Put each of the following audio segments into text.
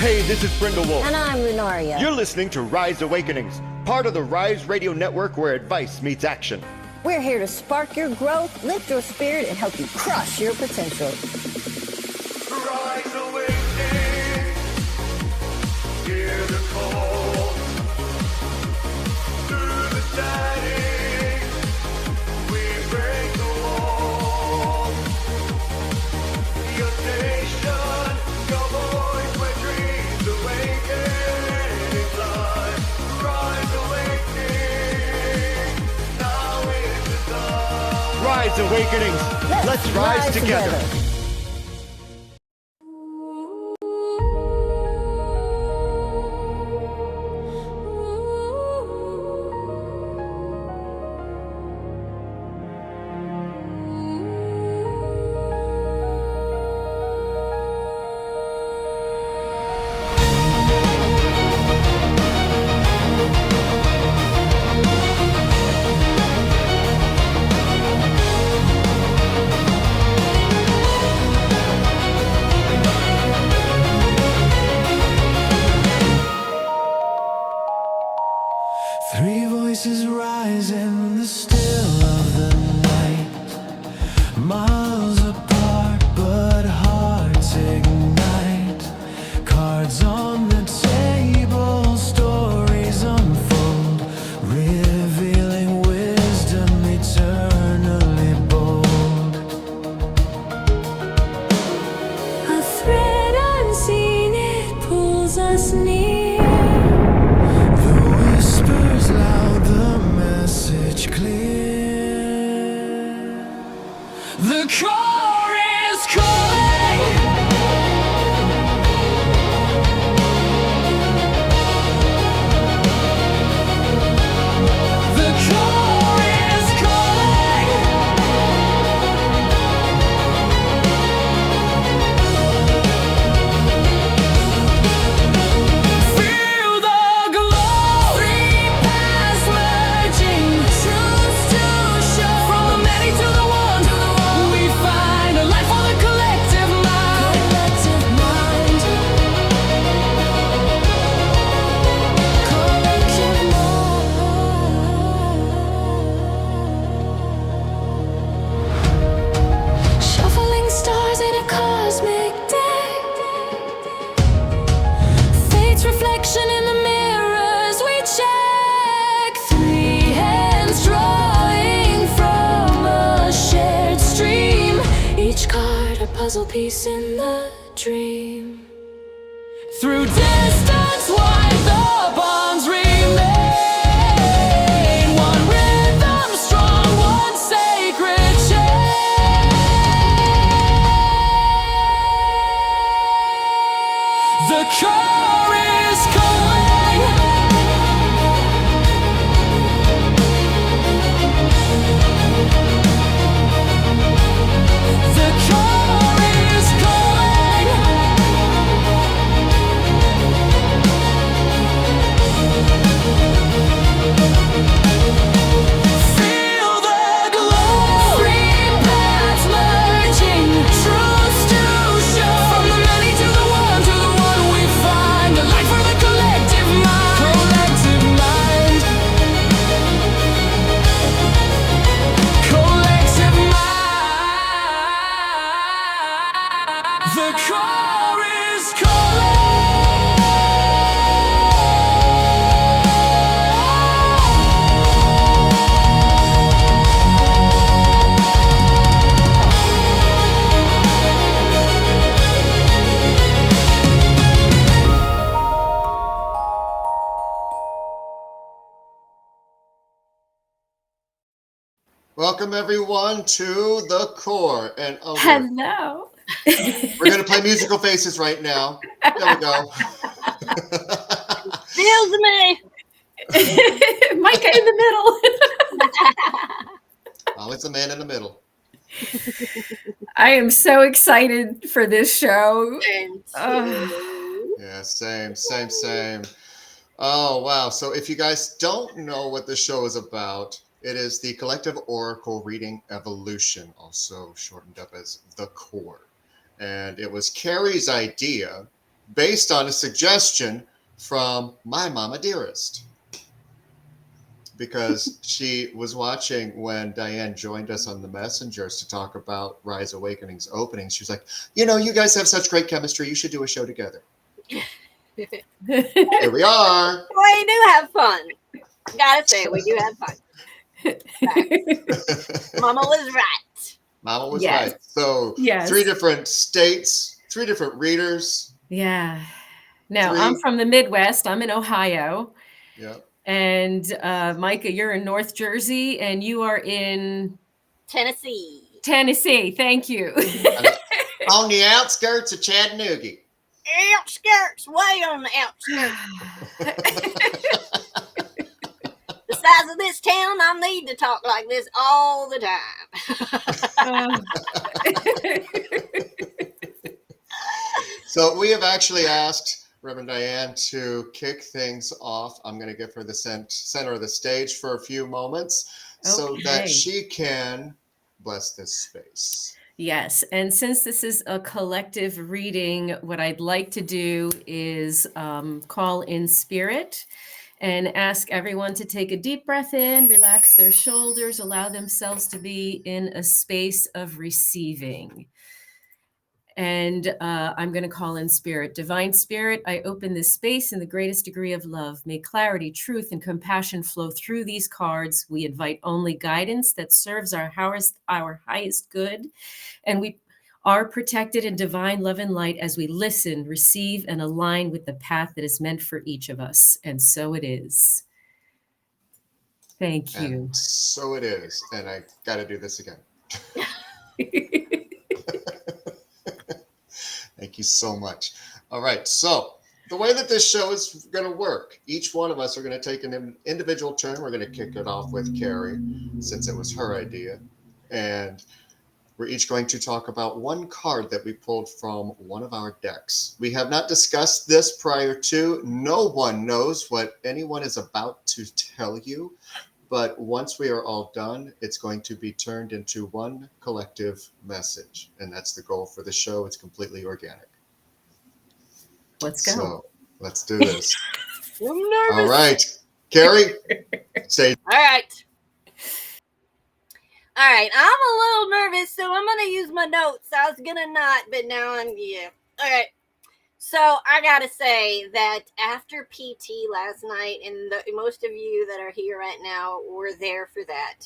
Hey, this is BrindleWolf. And I'm Lunaria. You're listening to Rise Awakenings, part of the Rise Radio Network where advice meets action. We're here to spark your growth, lift your spirit, and help you crush your potential. Rise Awakening, hear the call. Through the static, we break the wall. Your station, your voice, where dreams awaken in life. Rise Awakening, now is the time. Rise Awakenings. Let's rise together. Three voices rise in the still of the night, miles apart but hearts ignite. Cards on the table, stories unfold, revealing wisdom eternally bold. A thread unseen, it pulls us near. Whispers loud, the message clear. The core is calling. The core is calling. Feel the glow. Three paths merging, truths to show. From the many to the one, we find a life for the collective mind. Collective mind. Collective mind. Shuffling stars in a cosmic deck. Fate's reflection in the mirrors we check. Three hands drawing from a shared stream. Each card a puzzle piece in the dream. Through distance wide the bonds remain. One rhythm strong, one sacred chain. The core is calling. The core is calling. Feel the glow. Three paths merging, truths to show. From the many to the one we find a light for the collective mind. Collective mind. Collective mind. The core is Welcome everyone to the core, and Hello. we're going to play musical faces right now. There we go. Feels me. Mica in the middle. Always the man in the middle. I am so excited for this show. Yeah, same. Oh, wow. So if you guys don't know what this show is about, it is the Collective Oracle Reading Evolution, also shortened up as the Core. And it was Karrie's idea based on a suggestion from my mama dearest. Because she was watching when Diane joined us on the messengers to talk about Rise Awakening's opening. She was like, you guys have such great chemistry. You should do a show together. Here we are. We do have fun. Gotta say, we do have fun. Mama was right. Mama was Yes. right. So Yes. 3 different states, 3 different readers. Yeah. Now, 3. I'm from the Midwest. I'm in Ohio. Yeah. And Michka, you're in North Jersey, and you are in Tennessee. Tennessee. Thank you. On the outskirts of Chattanooga. Outskirts, way on the outskirts. The size of this town, I need to talk like this all the time. So we have actually asked Reverend Diane to kick things off. I'm going to give her the center of the stage for a few moments so that she can bless this space. Yes. And since this is a collective reading, what I'd like to do is call in spirit and ask everyone to take a deep breath in, relax their shoulders, allow themselves to be in a space of receiving. And I'm going to call in spirit. Divine Spirit, I open this space in the greatest degree of love. May clarity, truth, and compassion flow through these cards. We invite only guidance that serves our highest good. And we are protected in divine love and light as we listen, receive, and align with the path that is meant for each of us. And so it is. Thank you. And so it is. And I got to do this again. Thank you so much. All right. So the way that this show is going to work, each one of us are going to take an individual turn. We're going to kick it off with Karrie, since it was her idea. And we're each going to talk about one card that we pulled from one of our decks. We have not discussed this prior to. No one knows what anyone is about to tell you. But once we are all done, it's going to be turned into one collective message. And that's the goal for the show. It's completely organic. Let's go. So let's do this. I'm nervous. All right. Karrie, say. All right. All right. I'm a little nervous, so I'm going to use my notes. I was going to not, but now yeah. All right. So I got to say that after PT last night, and most of you that are here right now were there for that.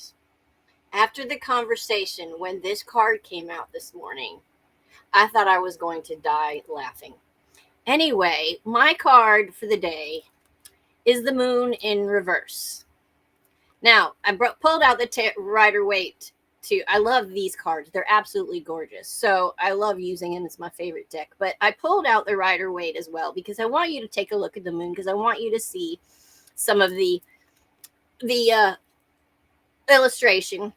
After the conversation, when this card came out this morning, I thought I was going to die laughing. Anyway, my card for the day is the moon in reverse. Now, I pulled out the Rider-Waite too. I love these cards. They're absolutely gorgeous. So I love using them. It's my favorite deck. But I pulled out the Rider-Waite as well because I want you to take a look at the moon, because I want you to see some of the illustration.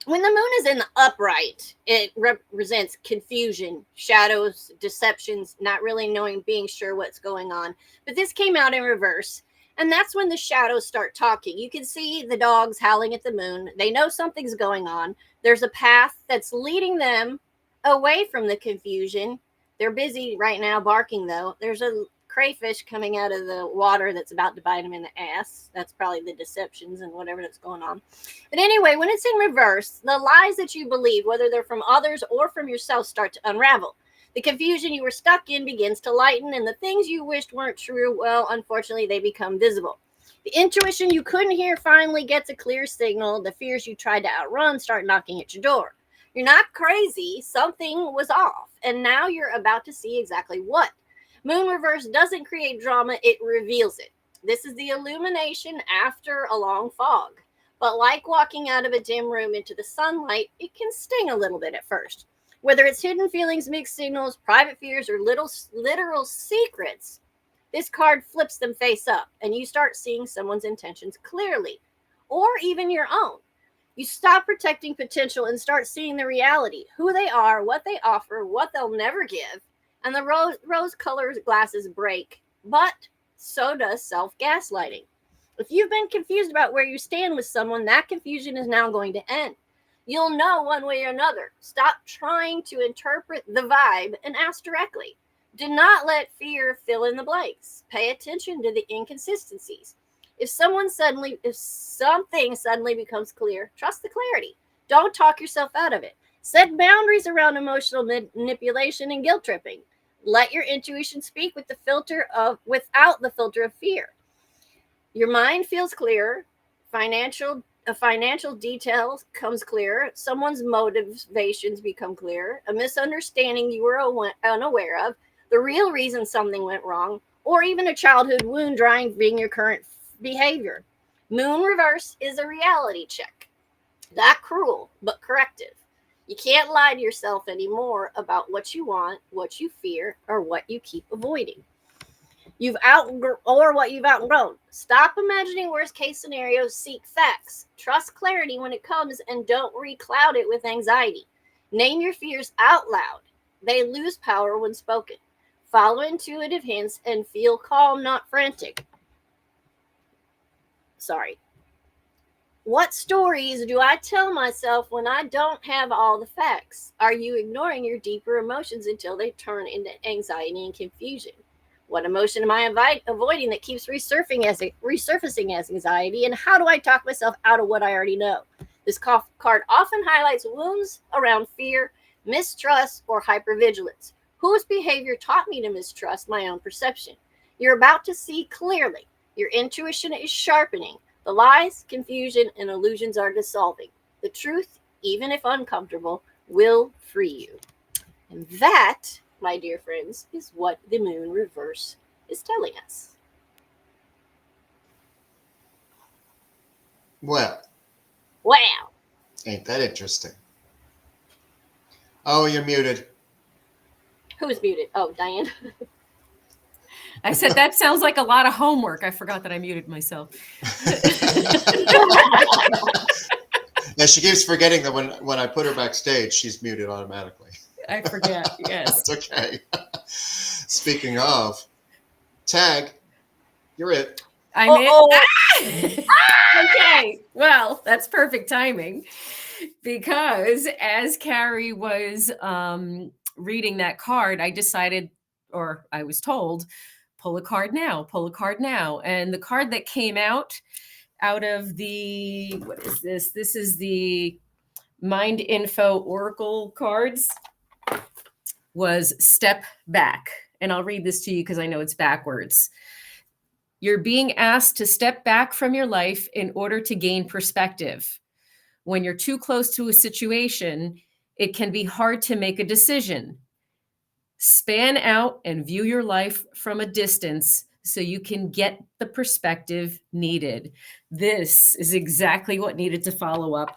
When the moon is in the upright, it represents confusion, shadows, deceptions, not really knowing, being sure what's going on. But this came out in reverse. And that's when the shadows start talking. You can see the dogs howling at the moon. They know something's going on. There's a path that's leading them away from the confusion. They're busy right now barking, though. There's a crayfish coming out of the water that's about to bite them in the ass. That's probably the deceptions and whatever that's going on. But anyway, when it's in reverse, the lies that you believe, whether they're from others or from yourself, start to unravel. The confusion you were stuck in begins to lighten, and the things you wished weren't true, well, unfortunately, they become visible. The intuition you couldn't hear finally gets a clear signal. The fears you tried to outrun start knocking at your door. You're not crazy. Something was off, and now you're about to see exactly what. Moon reverse doesn't create drama, it reveals it. This is the illumination after a long fog. But like walking out of a dim room into the sunlight, it can sting a little bit at first. Whether it's hidden feelings, mixed signals, private fears, or literal secrets, this card flips them face up, and you start seeing someone's intentions clearly, or even your own. You stop protecting potential and start seeing the reality, who they are, what they offer, what they'll never give, and the rose-colored glasses break, but so does self-gaslighting. If you've been confused about where you stand with someone, that confusion is now going to end. You'll know one way or another. Stop trying to interpret the vibe and ask directly. Do not let fear fill in the blanks. Pay attention to the inconsistencies. If something suddenly becomes clear, trust the clarity. Don't talk yourself out of it. Set boundaries around emotional manipulation and guilt tripping. Let your intuition speak without the filter of fear. Your mind feels clearer. Financial detail comes clearer. Someone's motivations become clearer. A misunderstanding you were unaware of. The real reason something went wrong, or even a childhood wound driving your current behavior. Moon reverse is a reality check. Not cruel, but corrective. You can't lie to yourself anymore about what you want, what you fear, or what you keep avoiding. What you've outgrown. Stop imagining worst case scenarios. Seek facts. Trust clarity when it comes, and don't recloud it with anxiety. Name your fears out loud. They lose power when spoken. Follow intuitive hints and feel calm, not frantic. Sorry. What stories do I tell myself when I don't have all the facts? Are you ignoring your deeper emotions until they turn into anxiety and confusion? What emotion am I avoiding that keeps resurfacing as anxiety? And how do I talk myself out of what I already know? This card often highlights wounds around fear, mistrust, or hypervigilance. Whose behavior taught me to mistrust my own perception? You're about to see clearly. Your intuition is sharpening. The lies, confusion, and illusions are dissolving. The truth, even if uncomfortable, will free you. And that, my dear friends, is what the moon reverse is telling us. Well, Wow. ain't that interesting? Oh, you're muted. Who's muted? Oh, Diane. I said that sounds like a lot of homework. I forgot that I muted myself. Yeah, she keeps forgetting that when I put her backstage, she's muted automatically. I forget, yes. It's okay. Speaking of, Tag, you're it. Okay, well, that's perfect timing, because as Karrie was reading that card, I decided, or I was told, pull a card now, pull a card now. And the card that came out of the, what is this? This is the Mind Info Oracle cards, was Step Back. And I'll read this to you because I know it's backwards. You're being asked to step back from your life in order to gain perspective. When you're too close to a situation, it can be hard to make a decision. Span out and view your life from a distance so you can get the perspective needed. This is exactly what needed to follow up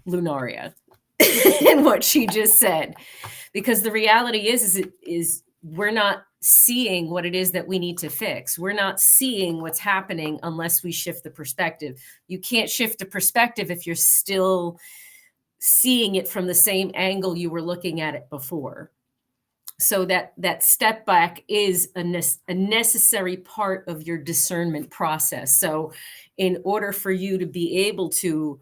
Lunaria and what she just said. Because the reality is we're not seeing what it is that we need to fix. We're not seeing what's happening unless we shift the perspective. You can't shift the perspective if you're still seeing it from the same angle you were looking at it before. So that step back is a necessary part of your discernment process. So in order for you to be able to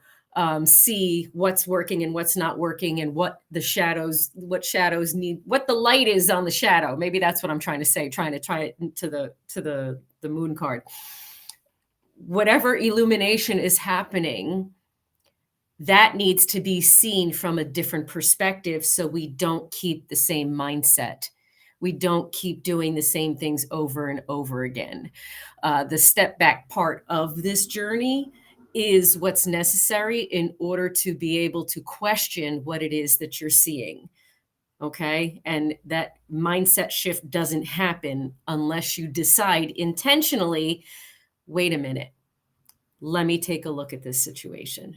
see what's working and what's not working, and what shadows need, what the light is on the shadow. Maybe that's what I'm trying to say, trying to tie it to the moon card. Whatever illumination is happening, that needs to be seen from a different perspective, so we don't keep the same mindset. We don't keep doing the same things over and over again. The step back part of this journey is what's necessary in order to be able to question what it is that you're seeing. Okay. And that mindset shift doesn't happen unless you decide intentionally, wait a minute, let me take a look at this situation.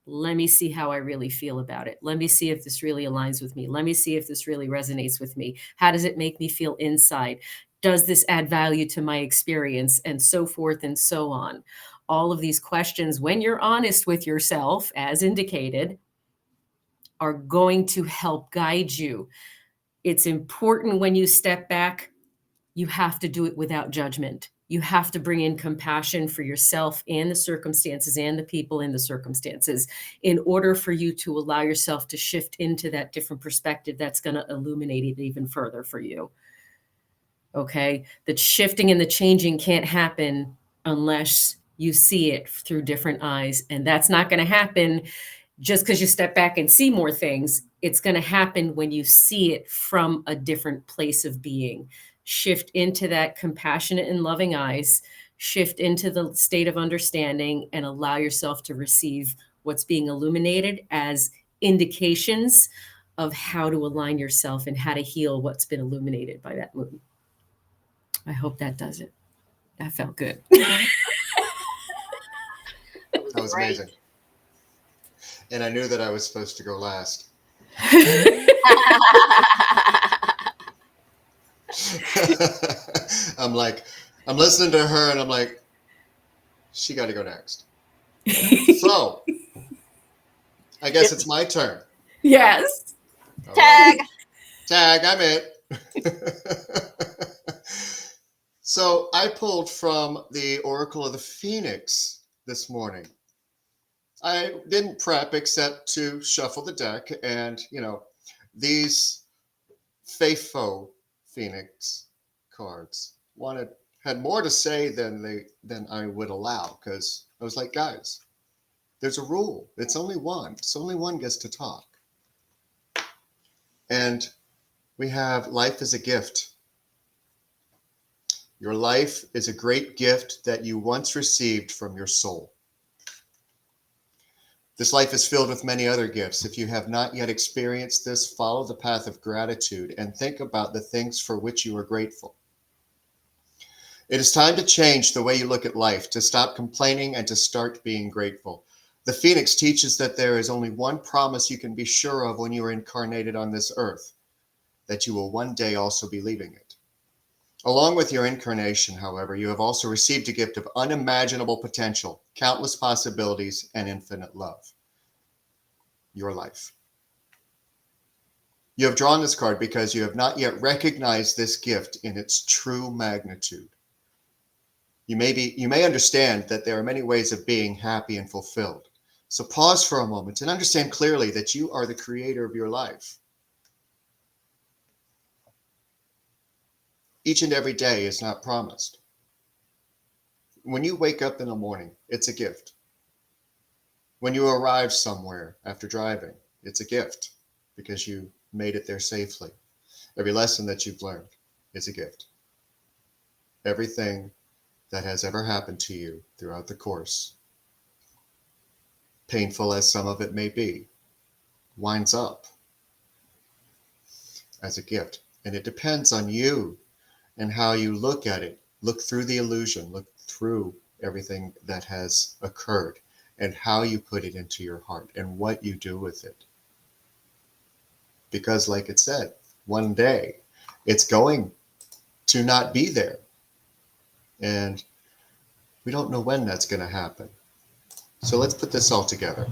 Let me see how I really feel about it. Let me see if this really aligns with me. Let me see if this really resonates with me. How does it make me feel inside? Does this add value to my experience? And so forth and so on. All of these questions, when you're honest with yourself, as indicated, are going to help guide you. It's important when you step back, you have to do it without judgment. You have to bring in compassion for yourself and the circumstances and the people in the circumstances in order for you to allow yourself to shift into that different perspective that's going to illuminate it even further for you. Okay. The shifting and the changing can't happen unless you see it through different eyes. And that's not going to happen just because you step back and see more things. It's going to happen when you see it from a different place of being. Shift into that compassionate and loving eyes, shift into the state of understanding, and allow yourself to receive what's being illuminated as indications of how to align yourself and how to heal what's been illuminated by that moon. I hope that does it. That felt good. That was Great. amazing. And I knew that I was supposed to go last. I'm listening to her and I'm like, she got to go next. So, I guess it's my turn. Yes. All Tag. right. Tag, I'm it. So I pulled from the Oracle of the Phoenix this morning. I didn't prep except to shuffle the deck, and these faithful Phoenix cards had more to say than I would allow, because I was like, guys, there's a rule. It's only one. So only one gets to talk. And we have life as a gift. Your life is a great gift that you once received from your soul. This life is filled with many other gifts. If you have not yet experienced this, follow the path of gratitude and think about the things for which you are grateful. It is time to change the way you look at life, to stop complaining and to start being grateful. The Phoenix teaches that there is only one promise you can be sure of when you are incarnated on this earth, that you will one day also be leaving it. Along with your incarnation, however, you have also received a gift of unimaginable potential, countless possibilities, and infinite love. Your life. You have drawn this card because you have not yet recognized this gift in its true magnitude. You may understand that there are many ways of being happy and fulfilled. So pause for a moment and understand clearly that you are the creator of your life. Each and every day is not promised. When you wake up in the morning, it's a gift. When you arrive somewhere after driving, it's a gift because you made it there safely. Every lesson that you've learned is a gift. Everything that has ever happened to you throughout the course, painful as some of it may be, winds up as a gift. And it depends on you and how you look at it. Look through the illusion, look through everything that has occurred and how you put it into your heart and what you do with it. Because like it said, one day it's going to not be there. And we don't know when that's going to happen. So let's put this all together.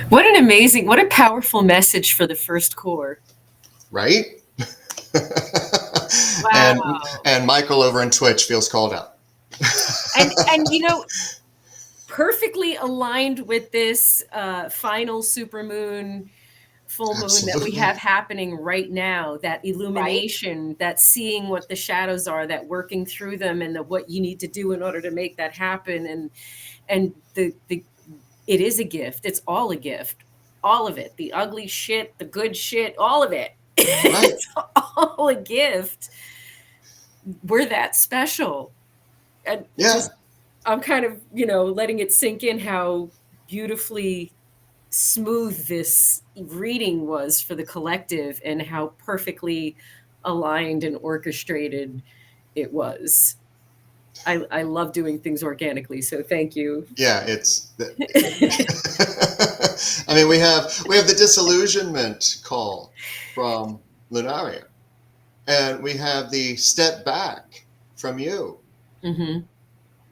What a powerful message for the first core. Right? Wow. And Michael over in Twitch feels called out. and perfectly aligned with this final supermoon, full moon that we Absolutely. have happening right now, that illumination, that seeing what the shadows are, that working through them, and what you need to do in order to make that happen. And the it is a gift. It's all a gift. All of it. The ugly shit, the good shit, all of it. Right. It's all a gift. We're that special. And Yeah. I'm kind of, letting it sink in how beautifully smooth this reading was for the collective and how perfectly aligned and orchestrated it was. I love doing things organically, so thank you. Yeah, I mean, we have the disillusionment call from Lunaria, and we have the step back from you, Mm-hmm.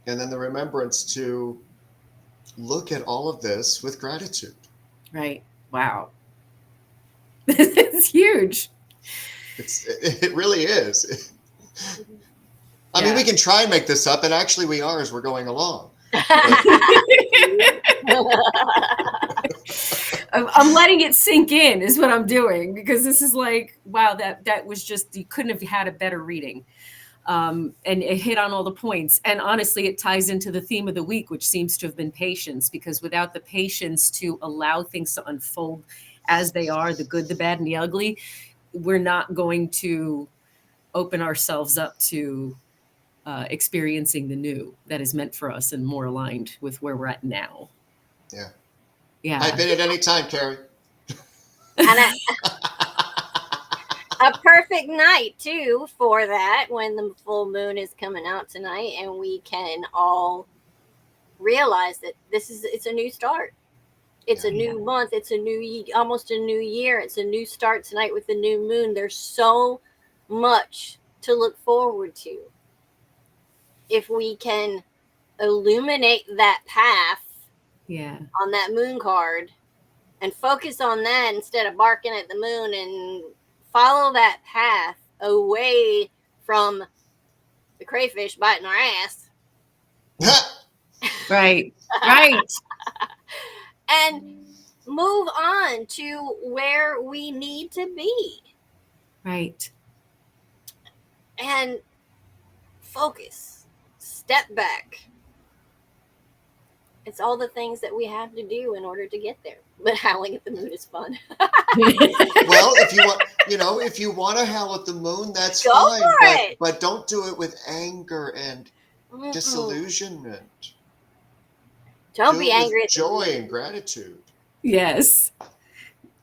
and then the remembrance to look at all of this with gratitude. Right. Wow. It's huge. It really is. I mean, we can try and make this up, and actually we are as we're going along. I'm letting it sink in is what I'm doing, because this is like, wow, that was just, you couldn't have had a better reading. And it hit on all the points. And honestly, it ties into the theme of the week, which seems to have been patience, because without the patience to allow things to unfold as they are, the good, the bad, and the ugly, we're not going to open ourselves up to experiencing the new that is meant for us and more aligned with where we're at now. Yeah. Yeah. I've been at any time, Karrie. And a perfect night too for that, when the full moon is coming out tonight, and we can all realize that it's a new start. It's a new month. It's almost a new year. It's a new start tonight with the new moon. There's so much to look forward to. If we can illuminate that path on that moon card and focus on that instead of barking at the moon, and follow that path away from the crayfish biting our ass. Right. And move on to where we need to be. Right. And focus. Step back. It's all the things that we have to do in order to get there. But howling at the moon is fun. Well, if you want to howl at the moon, that's Go fine. for it. But don't do it with anger and disillusionment. Don't Do be it with angry at the joy moon. and gratitude. Yes.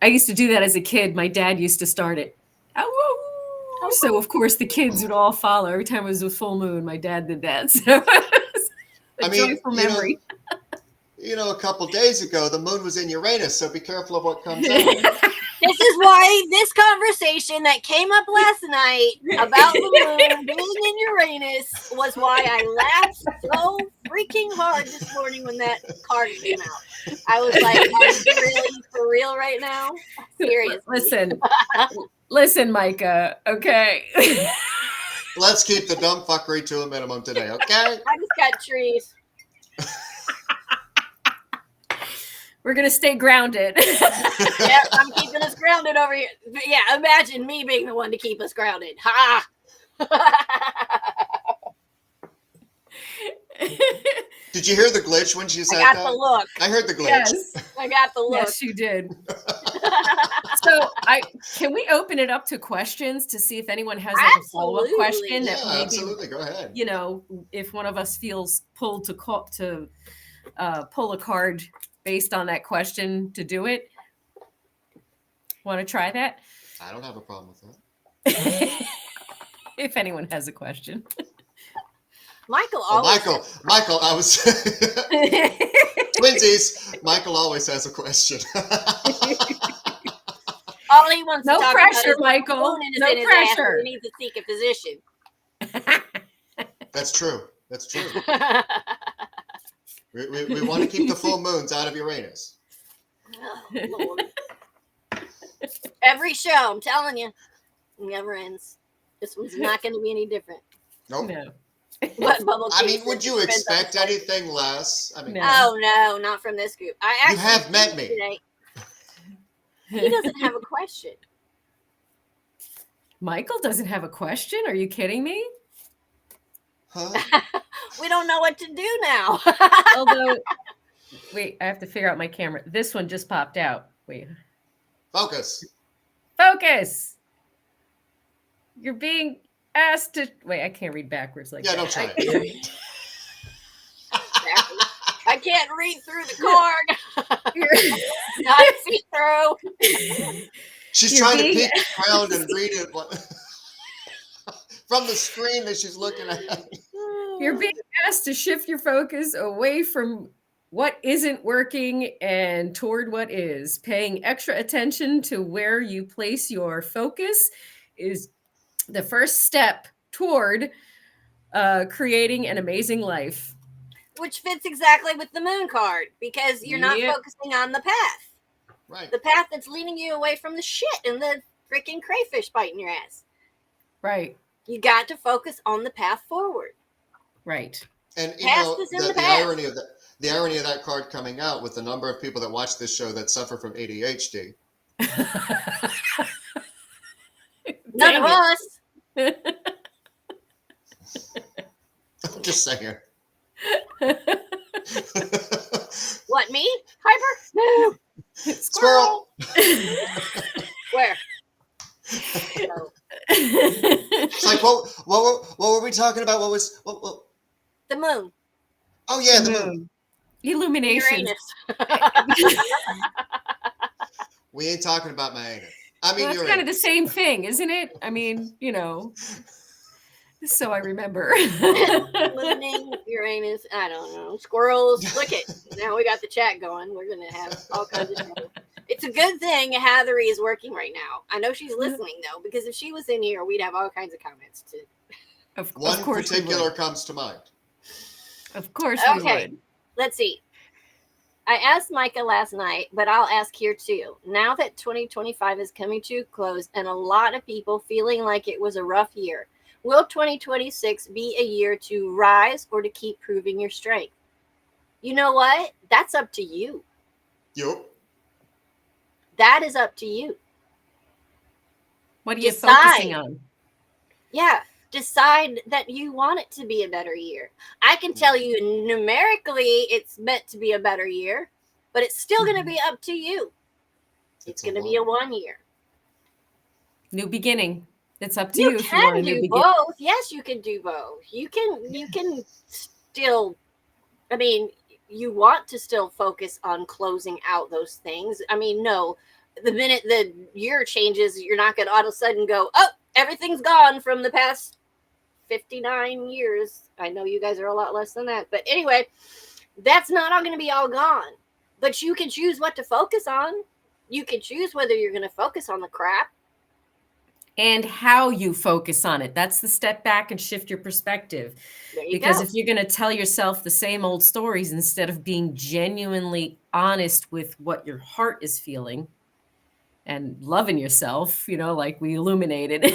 I used to do that as a kid. My dad used to start it. So of course the kids would all follow. Every time it was a full moon, my dad did that. So joyful memory. A couple days ago, the moon was in Uranus, so be careful of what comes out. This is why this conversation that came up last night about the moon being in Uranus was why I laughed so freaking hard this morning when that card came out. I was like, are you really for real right now? Seriously. Listen, Michka, okay? Let's keep the dumb fuckery to a minimum today, okay? I just got trees. We're going to stay grounded. Yep, I'm keeping us grounded over here. But yeah, imagine me being the one to keep us grounded. Ha! Did you hear the glitch when she said I got that? the look. I heard the glitch. Yes. I got the look. Yes, you did. So can we open it up to questions to see if anyone has like a follow-up question? Yeah, That maybe, absolutely. Go ahead. If one of us feels pulled to pull a card based on that question to do it. Want to try that? I don't have a problem with that. If anyone has a question. Michael Michael, I was twinsies. Michael always has a question. All he wants No to talk pressure, about is Michael. no No pressure. pressure. We need to seek a physician. That's true. We want to keep the full moons out of Uranus. Oh, Lord. Every show, I'm telling you, it never ends. This one's not going to be any different. Nope. No. What bubble I tea mean, would you depends on expect the place. anything less? I mean, No. Oh no, not from this group. I actually You have met me. today. He doesn't have a question. Michael doesn't have a question? Are you kidding me? huh? We don't know what to do now. Although, wait, I have to figure out my camera. This one just popped out. Wait. Focus. Focus. You're being asked to wait. I can't read backwards like Yeah, that. don't try it. I can't read through the card. Not see through. She's You're trying to being- peek around and read it from the screen that she's looking at. You're being asked to shift your focus away from what isn't working and toward what is. Paying extra attention to where you place your focus is the first step toward creating an amazing life. Which fits exactly with the moon card because you're not Yep. focusing on the path. Right. The path that's leading you away from the shit and the freaking crayfish biting your ass. Right. You got to focus on the path forward. Right. And you Past know is in the the past. irony of that. the irony of that card coming out with the number of people that watch this show that suffer from ADHD. None of us. I'm just saying. What, me? Hyper? No. Squirrel. Where? It's like, what were we talking about? What? The moon. Oh yeah, the moon. Illumination. Uranus. We ain't talking about my anus. I mean, Well, it's kind of the same thing, isn't it? I mean, so I remember. Mooning, Uranus, I don't know. Squirrels. Look it. Now we got the chat going. We're going to have all kinds of trouble. It's a good thing Hathery is working right now. I know she's listening, though, because if she was in here, we'd have all kinds of comments, too. Of One course particular comes to mind. Of course we Okay, would. let's see. I asked Michka last night, but I'll ask here too. Now that 2025 is coming to a close and a lot of people feeling like it was a rough year, will 2026 be a year to rise or to keep proving your strength? You know what? That's up to you. Yup. That is up to you. What are you Decide. focusing on? Yeah. Decide that you want it to be a better year. I can tell you numerically it's meant to be a better year, but it's still going to be up to you. It's going to be a 1 year. New beginning. It's up to you. You if you want a can new do beginning. both. Yes, you can do both. You can still, I mean, you want to still focus on closing out those things. I mean, no, the minute the year changes, you're not going to all of a sudden go, oh, everything's gone from the past 59 years. I know you guys are a lot less than that. But anyway, that's not all going to be all gone. But you can choose what to focus on. You can choose whether you're going to focus on the crap. And how you focus on it. That's the step back and shift your perspective. There you Because go. if you're going to tell yourself the same old stories instead of being genuinely honest with what your heart is feeling and loving yourself, like we illuminated.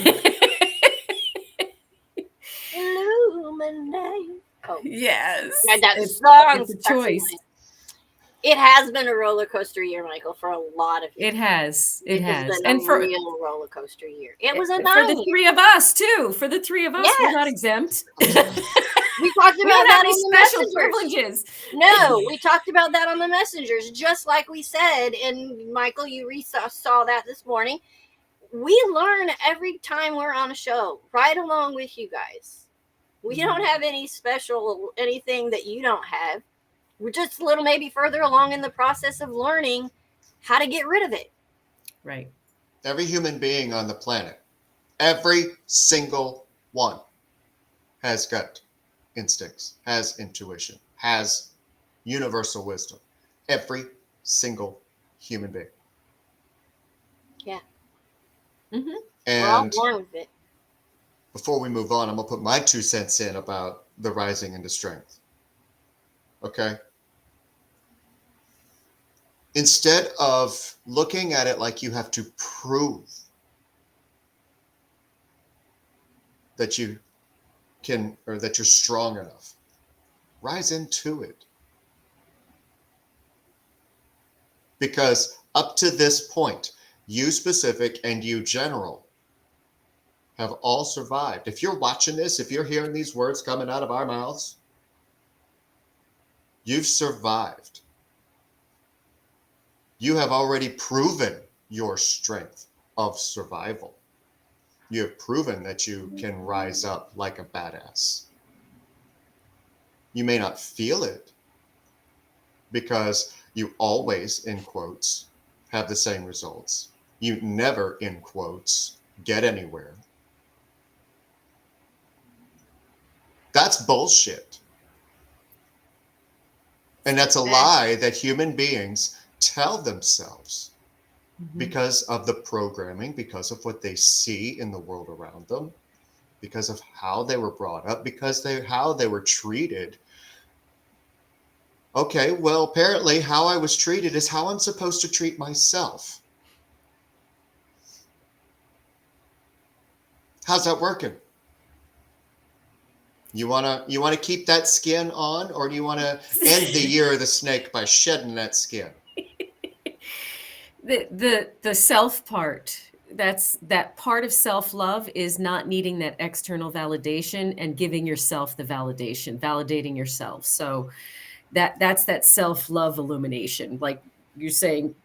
Illuminate. Oh, Yes. yeah, that It's song. a choice. It has been a roller coaster year, Michael, for a lot of you. It has. It has. been And a for real roller coaster year. It was a for 9 the year. three of us too. For the three of us, we're not Yes. exempt. We talked We about don't that have any on the special messengers. privileges. No, we talked about that on the messengers, just like we said. And Michael, you saw that this morning. We learn every time we're on a show, right along with you guys. We don't have any special anything that you don't have. We're just a little maybe further along in the process of learning how to get rid of it. Right. Every human being on the planet, every single one, has gut instincts, has intuition, has universal wisdom. Every single human being. Yeah. Mm-hmm. We're all And born with it. before we move on, I'm going to put my 2 cents in about the rising into strength. Okay? Instead of looking at it like you have to prove that you can, or that you're strong enough, rise into it. Because up to this point, you specific and you general have all survived. If you're watching this, if you're hearing these words coming out of our mouths, you've survived. You have already proven your strength of survival. You have proven that you can rise up like a badass. You may not feel it because you always, in quotes, have the same results. You never, in quotes, get anywhere. That's bullshit. And that's a lie that human beings tell themselves because of the programming, because of what they see in the world around them, because of how they were brought up, because how they were treated. Okay, well, apparently how I was treated is how I'm supposed to treat myself. How's that working? You wanna keep that skin on, or do you wanna end the year of the snake by shedding that skin? The self part, that part of self-love is not needing that external validation and giving yourself the validation, validating yourself. So that's that self-love illumination. Like you're saying,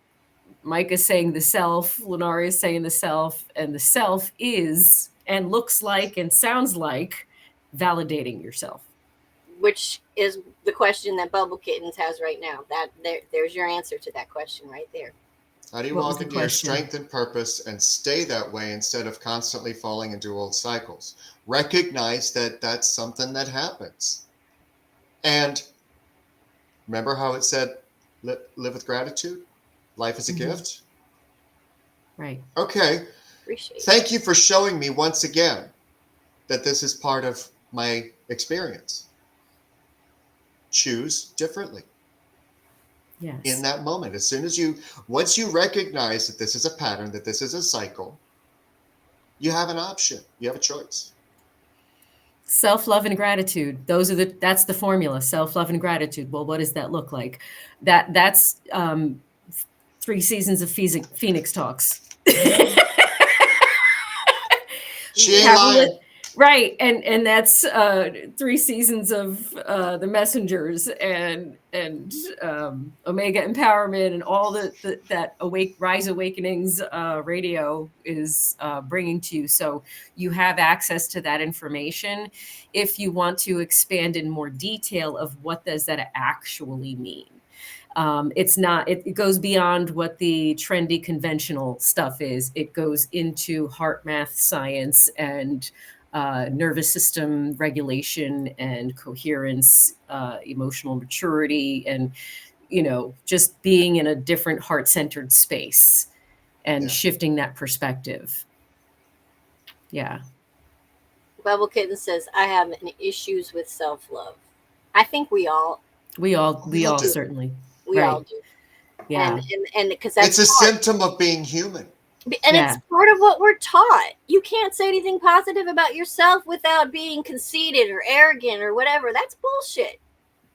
Mike is saying the self, Lunaria is saying the self, and the self is and looks like and sounds like validating yourself. Which is the question that Bubble Kittens has right now. There's your answer to that question right there. How do you What was walk the into your question? strength and purpose and stay that way instead of constantly falling into old cycles? Recognize that that's something that happens. And remember how it said, live with gratitude? Life is a gift? Right. Okay. Appreciate it. Thank you for showing me once again that this is part of my experience. Choose differently Yes. in that moment. Once you recognize that this is a pattern, that this is a cycle, you have an option. You have a choice. Self-love and gratitude. That's the formula. Self-love and gratitude. Well, what does that look like? That's 3 seasons of Phoenix Talks. She ain't Have a lying. right, and that's 3 seasons of the Messengers and Omega Empowerment and all that Rise Awakenings radio is bringing to you. So you have access to that information if you want to expand in more detail of what does that actually mean. It's not, it goes beyond what the trendy conventional stuff is. It goes into heart math science and nervous system regulation and coherence, emotional maturity, and, just being in a different heart-centered space and Yeah. shifting that perspective. Yeah. Bubble Kitten says, I have issues with self-love. I think we all We all do. certainly. we Right. all do. Yeah. And because that's It's a part, symptom of being human. and Yeah. it's part of what we're taught. You can't say anything positive about yourself without being conceited or arrogant or whatever. That's bullshit.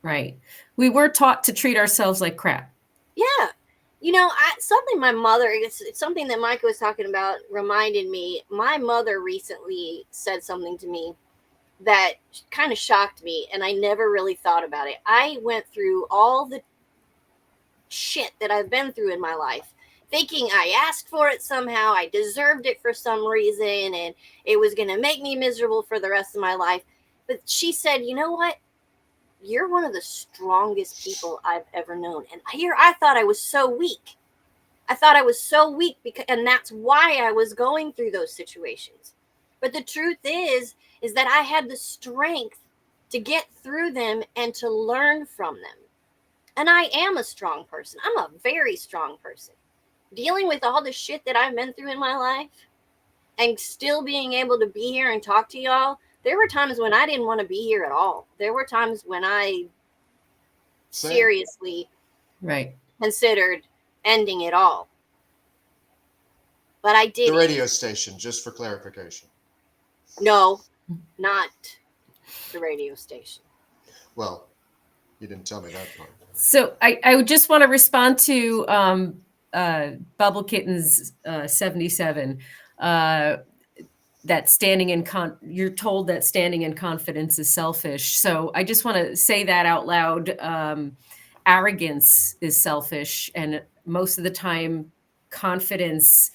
Right. We were taught to treat ourselves like crap. Yeah. Something my mother, it's something that Micah was talking about, reminded me. My mother recently said something to me that kind of shocked me, and I never really thought about it. I went through all the shit that I've been through in my life, thinking I asked for it somehow, I deserved it for some reason, and it was going to make me miserable for the rest of my life. But she said, you know what? You're one of the strongest people I've ever known. And here I thought I was so weak. And that's why I was going through those situations. But the truth is that I had the strength to get through them and to learn from them. And I am a strong person. I'm a very strong person. Dealing with all the shit that I've been through in my life and still being able to be here and talk to y'all. There were times when I didn't want to be here at all. There were times when I seriously considered ending it all. But I did. The radio station, just for clarification. No, not the radio station. Well, you didn't tell me that part. So I would just want to respond to Bubble Kittens 77. That you're told that standing in confidence is selfish. So I just want to say that out loud. Arrogance is selfish, and most of the time, confidence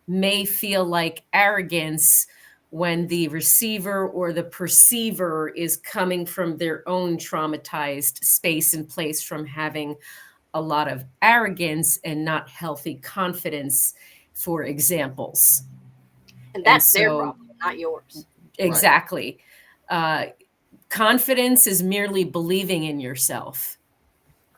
may feel like arrogance when the receiver or the perceiver is coming from their own traumatized space and place from having a lot of arrogance and not healthy confidence, for examples. And that's their problem, not yours. Exactly. Confidence is merely believing in yourself.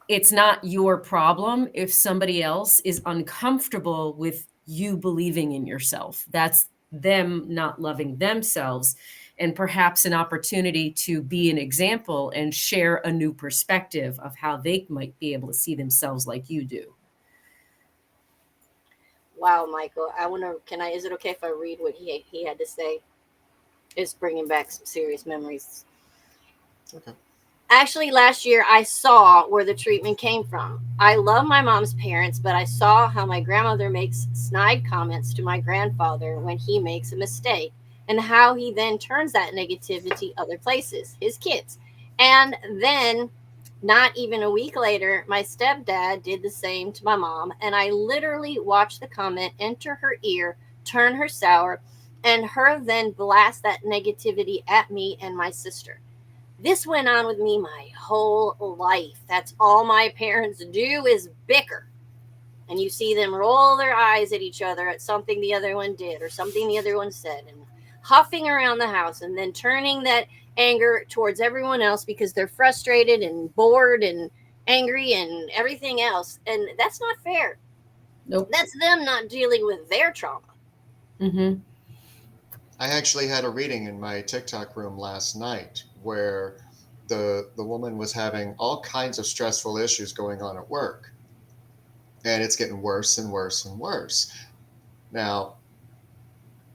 It's not your problem if somebody else is uncomfortable with you believing in yourself. That's them not loving themselves, and perhaps an opportunity to be an example and share a new perspective of how they might be able to see themselves like you do. Wow, Michael. Is it okay if I read what he had to say? It's bringing back some serious memories. Okay. Actually, last year I saw where the treatment came from. I love my mom's parents, but I saw how my grandmother makes snide comments to my grandfather when he makes a mistake, and how he then turns that negativity other places, his kids. And then, not even a week later, my stepdad did the same to my mom, and I literally watched the comment enter her ear, turn her sour, and her then blast that negativity at me and my sister. This went on with me my whole life. That's all my parents do is bicker. And you see them roll their eyes at each other at something the other one did or something the other one said, and huffing around the house, and then turning that anger towards everyone else because they're frustrated and bored and angry and everything else. And that's not fair. Nope. That's them not dealing with their trauma. Mm-hmm. I actually had a reading in my TikTok room last night where the woman was having all kinds of stressful issues going on at work, and it's getting worse and worse and worse. Now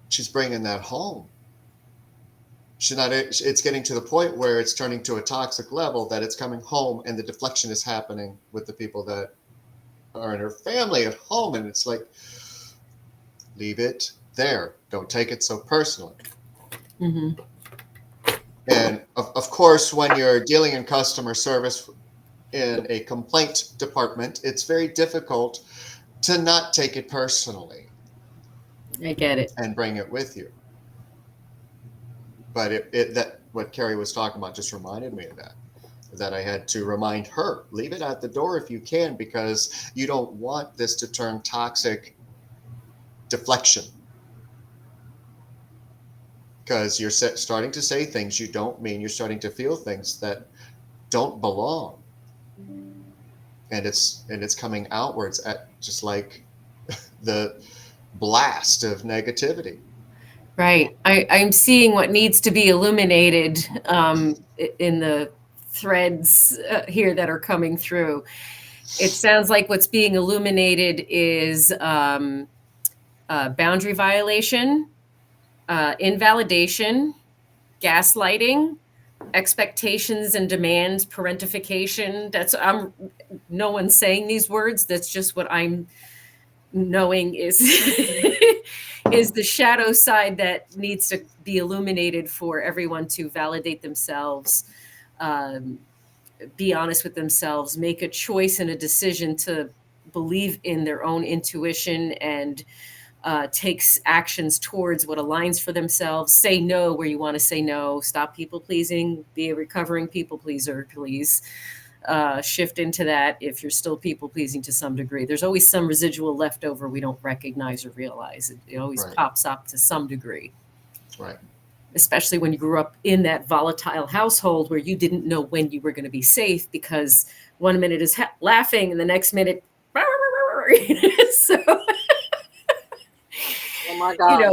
she's bringing that home. She's not. It's getting to the point where it's turning to a toxic level that it's coming home, and the deflection is happening with the people that are in her family at home, and it's like, leave it there. Don't take it so personally. Mm-hmm. And of course, when you're dealing in customer service in a complaint department, it's very difficult to not take it personally I get it. and bring it with you. But that what Karrie was talking about just reminded me of that I had to remind her, leave it at the door if you can, because you don't want this to turn toxic deflection. Because you're starting to say things you don't mean. You're starting to feel things that don't belong, and it's coming outwards at just like the blast of negativity. Right. I'm seeing what needs to be illuminated in the threads here that are coming through. It sounds like what's being illuminated is boundary violation, invalidation, gaslighting, expectations and demands, parentification. No one's saying these words. That's just what I'm knowing is is the shadow side that needs to be illuminated for everyone to validate themselves, be honest with themselves, make a choice and a decision to believe in their own intuition, and takes actions towards what aligns for themselves. Say no where you want to say no. Stop people pleasing. Be a recovering people pleaser, please. Shift into that if you're still people pleasing to some degree. There's always some residual left over we don't recognize or realize. It always Right. pops up to some degree. Right. Especially when you grew up in that volatile household where you didn't know when you were going to be safe, because 1 minute is laughing and the next minute, so Oh my God. Yeah.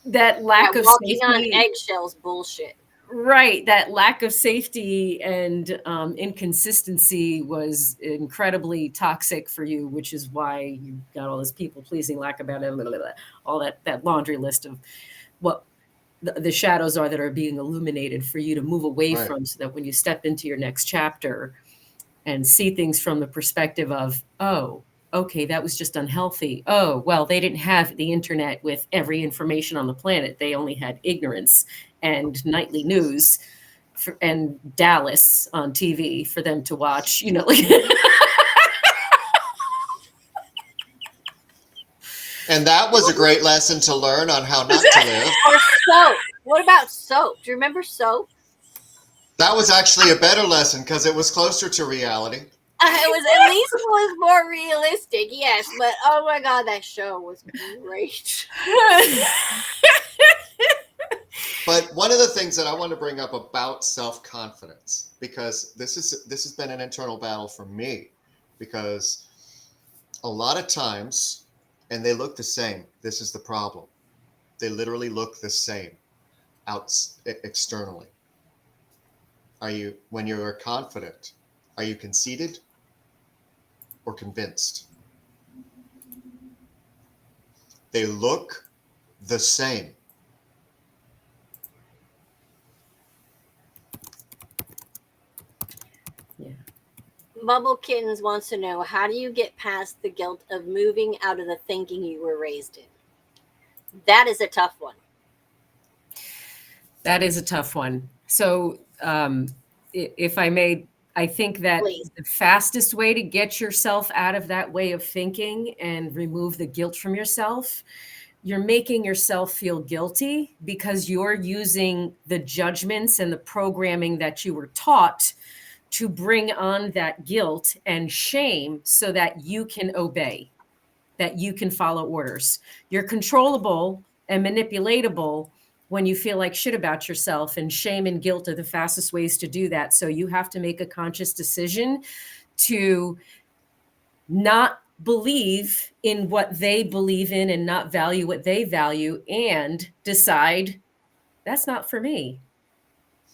that lack That of walking on safety. eggshells bullshit. Right. That lack of safety and inconsistency was incredibly toxic for you, which is why you got all this people pleasing, lack about it, all that laundry list of what the shadows are that are being illuminated for you to move away Right. from, so that when you step into your next chapter and see things from the perspective of, oh, okay, that was just unhealthy. Oh, well, they didn't have the internet with every information on the planet. They only had ignorance and nightly news and Dallas on TV for them to watch, like And that was a great lesson to learn on how not to live. Or soap. What about soap? Do you remember soap? That was actually a better lesson because it was closer to reality. It was more realistic, yes. But oh my God, that show was great. But one of the things that I want to bring up about self-confidence, because this has been an internal battle for me, because a lot of times, and they look the same. This is the problem. They literally look the same externally. When you're confident, are you conceited or convinced? They look the same. Bubble Kittens wants to know, how do you get past the guilt of moving out of the thinking you were raised in? That is a tough one. That is a tough one. So, if I may, I think that Please. the fastest way to get yourself out of that way of thinking and remove the guilt from yourself, you're making yourself feel guilty because you're using the judgments and the programming that you were taught to bring on that guilt and shame so that you can obey, that you can follow orders. You're controllable and manipulatable when you feel like shit about yourself, and shame and guilt are the fastest ways to do that. So you have to make a conscious decision to not believe in what they believe in and not value what they value, and decide that's not for me.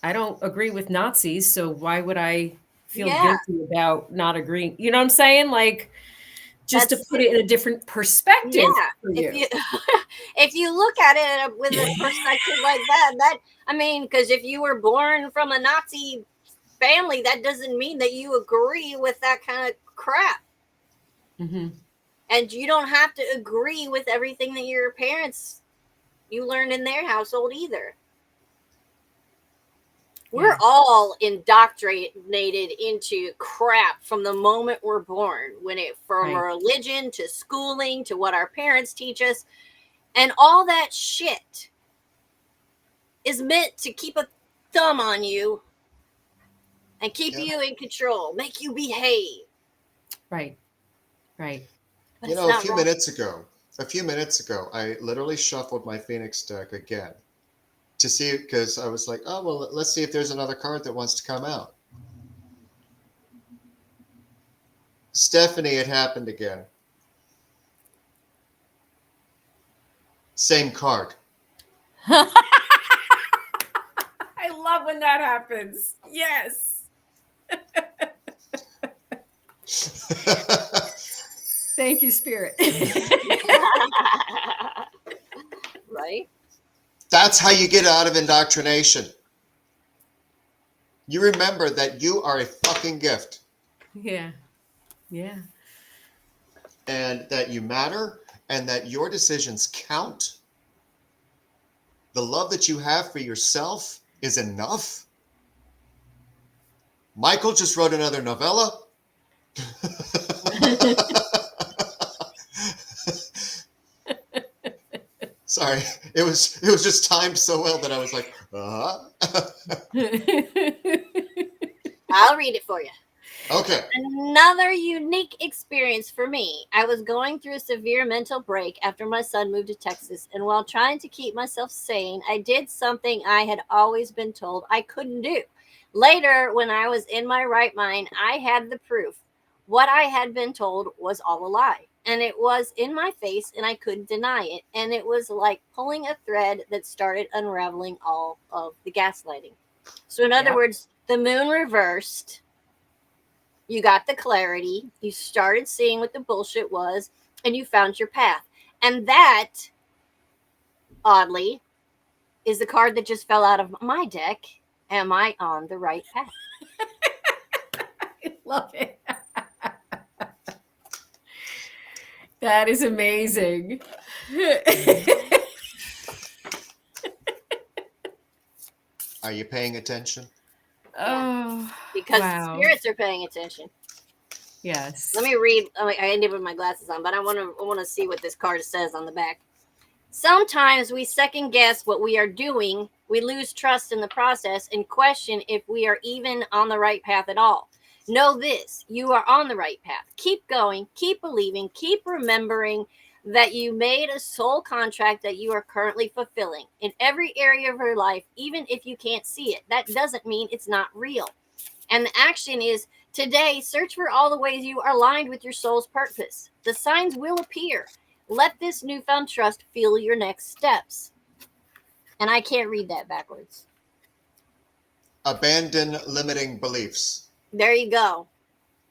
I don't agree with Nazis, so why would I feel Yeah. guilty about not agreeing? You know what I'm saying? Like, just That's to put it in a different perspective Yeah. for If you. you if you look at it with a perspective like that, I mean, because if you were born from a Nazi family, that doesn't mean that you agree with that kind of crap. Mhm. And you don't have to agree with everything that your parents you learned in their household either. We're Yeah. all indoctrinated into crap from the moment we're born, from Right. religion to schooling to what our parents teach us, and all that shit is meant to keep a thumb on you and keep Yeah. you in control, make you behave. Right. Right. But You it's know, not right. a few minutes ago, I literally shuffled my Phoenix deck again to see, because I was like, oh, well, let's see if there's another card that wants to come out. Stephanie, it happened again. Same card. I love when that happens. Yes. Thank you, Spirit. Right? That's how you get out of indoctrination. You remember that you are a fucking gift Yeah. Yeah. and that you matter and that your decisions count. The love that you have for yourself is enough. Michael just wrote another novella. Sorry, it was just timed so well that I was like, I'll read it for you. Okay. Another unique experience for me. I was going through a severe mental break after my son moved to Texas, and while trying to keep myself sane, I did something I had always been told I couldn't do. Later, when I was in my right mind, I had the proof. What I had been told was all a lie, and it was in my face, and I couldn't deny it. And it was like pulling a thread that started unraveling all of the gaslighting. So, in other Yep. words, the moon reversed. You got the clarity, you started seeing what the bullshit was, and you found your path. And that, oddly, is the card that just fell out of my deck. Am I on the right path? I love it. That is amazing. Are you paying attention? Oh, Because wow. spirits are paying attention. Yes. Let me read. I ended with my glasses on, but I want to see what this card says on the back. Sometimes we second guess what we are doing. We lose trust in the process and question if we are even on the right path at all. Know this: you are on the right path. Keep going, keep believing, keep remembering that you made a soul contract that you are currently fulfilling in every area of your life, even if you can't see it. That doesn't mean it's not real. And the action is today, search for all the ways you are aligned with your soul's purpose. The signs will appear. Let this newfound trust fuel your next steps. And I can't read that backwards. Abandon limiting beliefs. There you go.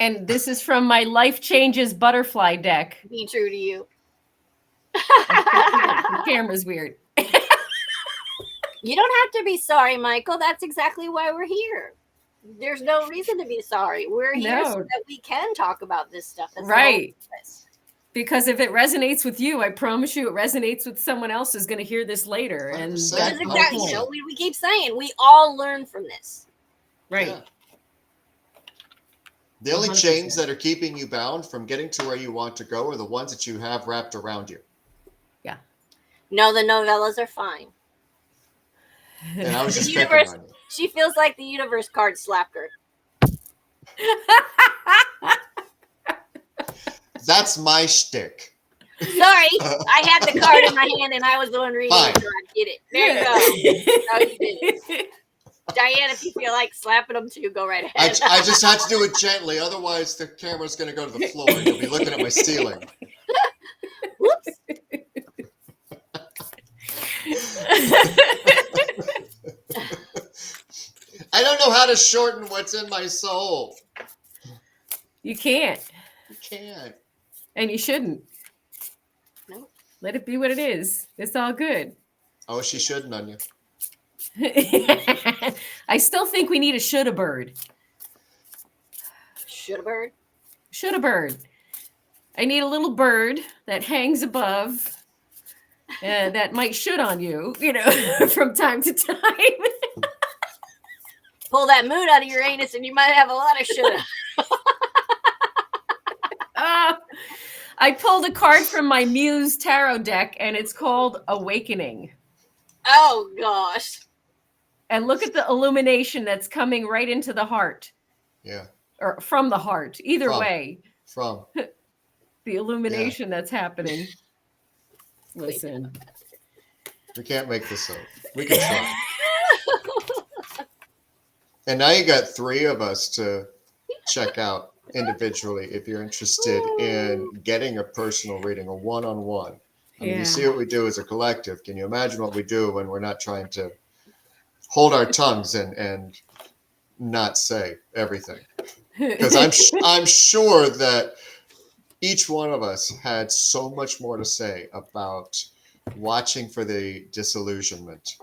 And this is from my Life Changes Butterfly deck. Be true to you. The camera's weird. You don't have to be sorry, Michael. That's exactly why we're here. There's no reason to be sorry. We're here so No. that we can talk about this stuff. That's Right. the whole purpose. Because if it resonates with you, I promise you it resonates with someone else who's going to hear this later. And 100%. Which that's is the exactly, point. you know, we keep saying we all learn from this. Right. Yeah. The only 100%. chains that are keeping you bound from getting to where you want to go are the ones that you have wrapped around you. No, the novellas are fine. And I was The just picking universe, on you. she feels like the universe card slapped her. That's my shtick. Sorry, I had the card in my hand and I was the one reading Fine. it. So I get it. There you go. No, you didn't. Diane, if you feel like slapping them too, go right I ahead. just had to do it gently. Otherwise, the camera's going to go to the floor and you'll be looking at my ceiling. Whoops. I don't know how to shorten what's in my soul. You can't. You can't. And you shouldn't. No. Let it be what it is. It's all good. Oh, she shouldn't on you. I still think we need a shoulda bird. Should a bird. Shoulda bird. I need a little bird that hangs above that might should on you, you know, from time to time. Pull that moon out of your anus and you might have a lot of shoulda. I pulled a card from my Muse tarot deck and it's called Awakening. Oh gosh. And look at the illumination that's coming right into the heart Yeah. or from the heart. Either From. way, From. the illumination that's happening. Listen. We can't make this up. We can try. And now you got 3 of us to check out individually if you're interested in getting a personal reading, a one-on-one. I mean, Yeah. you see what we do as a collective. Can you imagine what we do when we're not trying to hold our tongues and not say everything? Because I'm sure that each one of us had so much more to say about watching for the disillusionment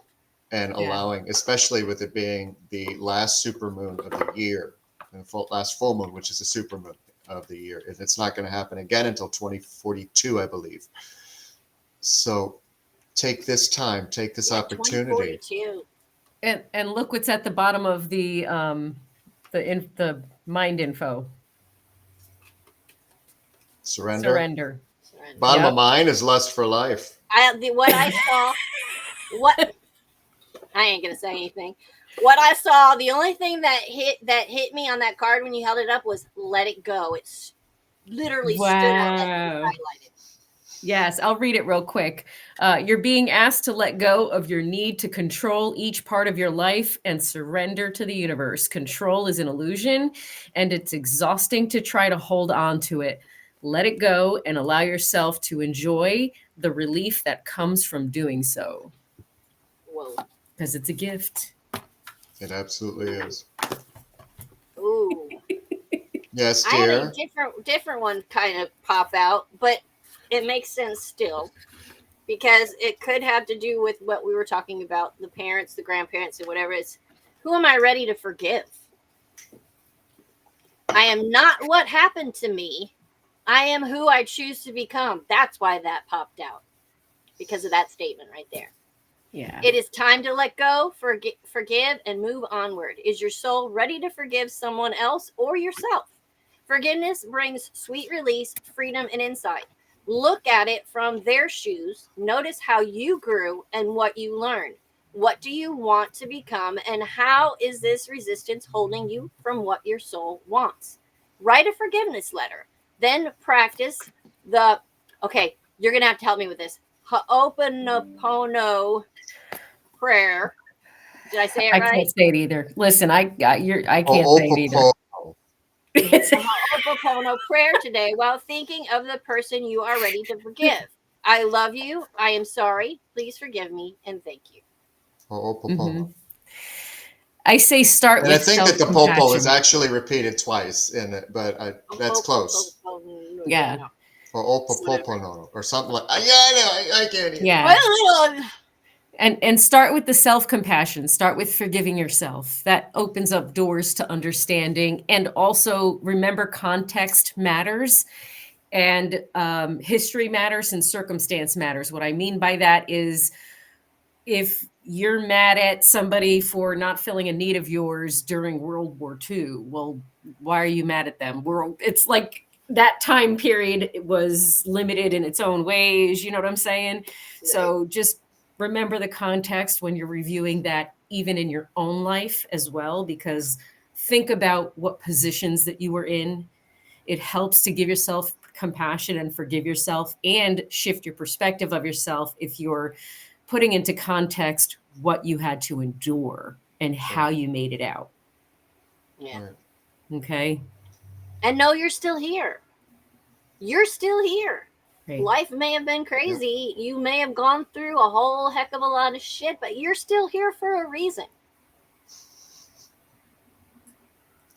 and allowing, especially with it being the last supermoon of the year, and last full moon, which is the supermoon of the year. And it's not going to happen again until 2042, I believe. So take this time, take this opportunity. 2042. And look what's at the bottom of the mind info. Surrender. Surrender. Bottom Yep. of mine is lust for life. What I saw, I ain't gonna say anything. What I saw, the only thing that hit me on that card when you held it up was "Let it go." It's literally stood out like it was highlighted. Yes, I'll read it real quick. You're being asked to let go of your need to control each part of your life and surrender to the universe. Control is an illusion, and it's exhausting to try to hold on to it. Let it go and allow yourself to enjoy the relief that comes from doing so. Whoa. Because it's a gift. It absolutely is. Ooh. Yes, I had dear. a different one kind of pop out, but it makes sense still because it could have to do with what we were talking about, the parents, the grandparents, and whatever. It's who am I ready to forgive? I am not what happened to me. I am who I choose to become. That's why that popped out, because of that statement right there. Yeah. It is time to let go, forgive, and move onward. Is your soul ready to forgive someone else or yourself? Forgiveness brings sweet release, freedom, and insight. Look at it from their shoes. Notice how you grew and what you learned. What do you want to become, and how is this resistance holding you from what your soul wants? Write a forgiveness letter. Then practice okay, you're going to have to help me with this. Ho'oponopono prayer. Did I say it I right? can't say it either. Listen, I can't say it either. Ho'oponopono prayer today while thinking of the person you are ready to forgive. I love you. I am sorry. Please forgive me and thank you. Mhm. I say start And I with think that the popo is self-compassion. actually repeated twice in it, but that's close. Yeah. Or opopopono or something like. Yeah, I know. I get it. Yeah. Well, And start with the self-compassion. Start with forgiving yourself. That opens up doors to understanding. And also remember, context matters, and history matters, and circumstance matters. What I mean by that is, if you're mad at somebody for not filling a need of yours during World War II, well, why are you mad at them? It's like that time period was limited in its own ways. You know what I'm saying? So just remember the context when you're reviewing that, even in your own life as well, because think about what positions that you were in. It helps to give yourself compassion and forgive yourself, and shift your perspective of yourself if you're putting into context what you had to endure and how you made it out. Yeah. Right. Okay. And know you're still here. You're still here. Right. Life may have been crazy. You may have gone through a whole heck of a lot of shit, but you're still here for a reason.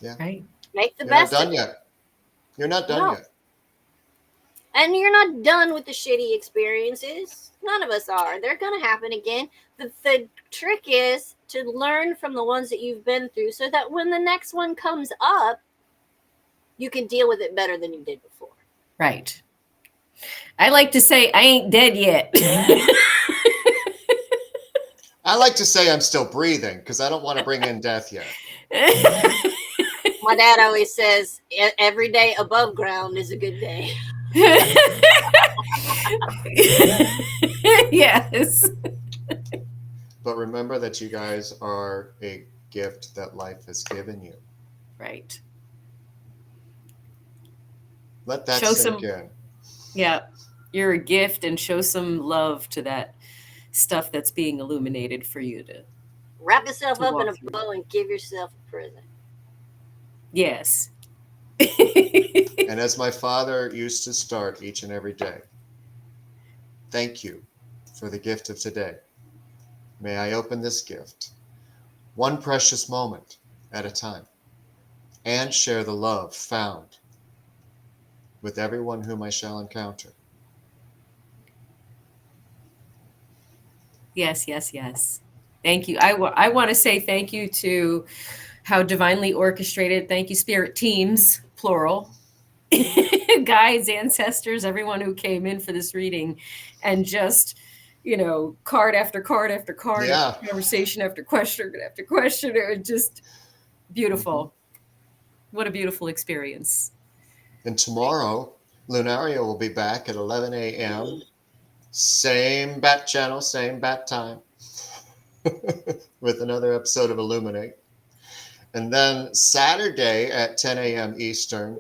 Yeah. Right. Make the You're not best of done it. yet. You're not done No. yet. And you're not done with the shitty experiences. None of us are. They're going to happen again. The trick is to learn from the ones that you've been through, so that when the next one comes up, you can deal with it better than you did before. Right. I like to say I ain't dead yet. I like to say I'm still breathing because I don't want to bring in death yet. My dad always says every day above ground is a good day. Yes. But remember that you guys are a gift that life has given you. Right. Let that Show sink some- in. Yeah. You're a gift, and show some love to that stuff that's being illuminated for you to. Wrap yourself To up in walk a through. bow and give yourself a present. Yes. And as my father used to start each and every day, thank you for the gift of today. May I open this gift, one precious moment at a time, and share the love found with everyone whom I shall encounter. Yes, yes, yes. Thank you. I want to say thank you to how divinely orchestrated. Thank you, spirit teams, plural, guides, ancestors, everyone who came in for this reading, and just, card after card after card, Yeah. after conversation after question after question. It was just beautiful. What a beautiful experience. And tomorrow, Lunaria will be back at 11 a.m. Same bat channel, same bat time, with another episode of Illuminate. And then Saturday at 10 a.m. Eastern,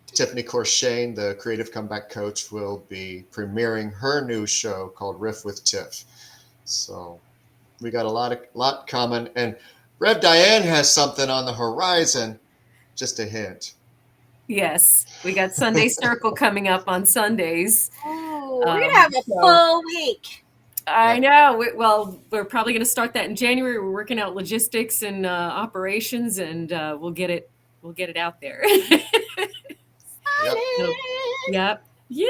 Tiffany Corshane, the creative comeback coach, will be premiering her new show called Riff with Tiff. So we got a lot coming. And Rev Diane has something on the horizon. Just a hint. Yes, we got Sunday Circle coming up on Sundays. Oh, we're going to have a full week. I know. We're probably going to start that in January. We're working out logistics and operations, and we'll get it out there. Yep. Yep. Yeah.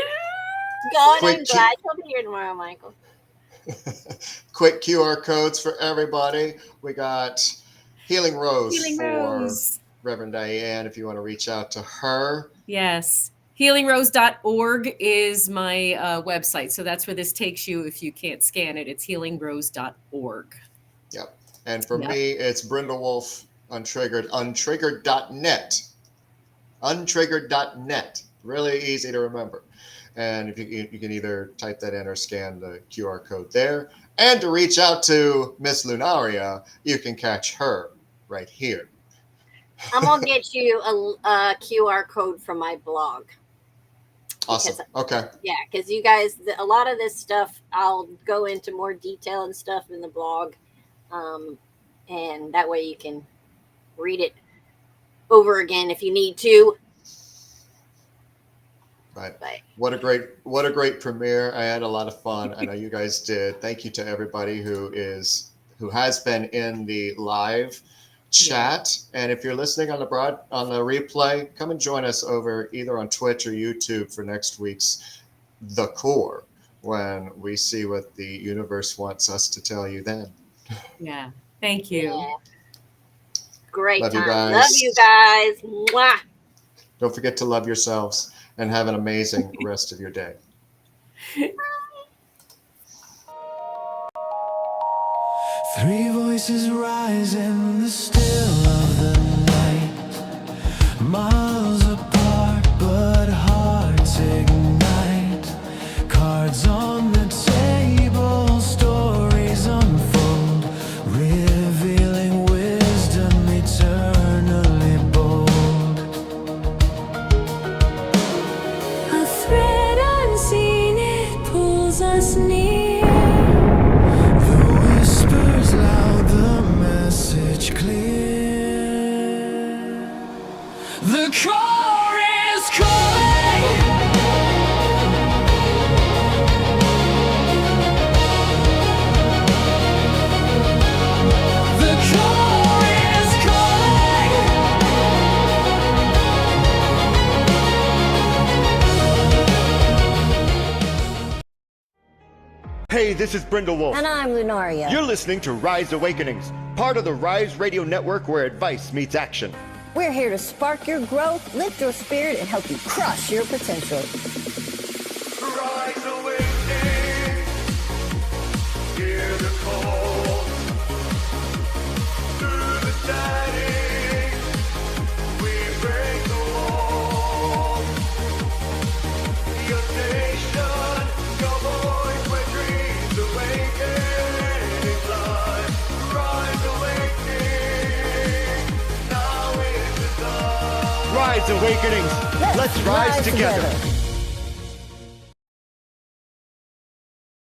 God, Quick I'm glad you'll be here tomorrow, Michael. Quick QR codes for everybody. We got Healing Rose Healing for Rose. Reverend Diane if you want to reach out to her. Yes. Healingrose.org is my website. So that's where this takes you if you can't scan it. It's healingrose.org. Yep. And for me, it's BrindleWolf Untriggered, untriggered.net. Untriggered.net. Really easy to remember. And if you can either type that in or scan the QR code there. And to reach out to Miss Lunaria, you can catch her right here. I'm going to get you a QR code from my blog. Awesome. Okay. Yeah, because you guys, a lot of this stuff, I'll go into more detail and stuff in the blog. And that way you can read it over again if you need to. Right. But What a great premiere. I had a lot of fun. I know you guys did. Thank you to everybody who has been in the live chat. And if you're listening on the replay, come and join us over either on Twitch or YouTube for next week's The Core. when we see what the universe wants us to tell you then. Yeah. Thank you. Yeah. Great Love you time. guys. Love you guys. Mwah. Don't forget to love yourselves and have an amazing rest of your day. Three voices rise in the still of the night, miles apart but hearts ignite. Cards on the table, stories unfold, revealing wisdom eternally bold. A thread unseen, it pulls us near. The whispers loud, the message clear. The core is calling. The core is calling. Hey, this is BrindleWolf. And I'm Lunaria. You're listening to Rise Awakenings, part of the Rise Radio Network where advice meets action. We're here to spark your growth, lift your spirit, and help you crush your potential. Rise awakening, hear the call. Through the static, we break the wall. Your nation, your voice, where dreams awaken. Rise awakening, now is the dawn. Rise Awakenings. Let's rise together.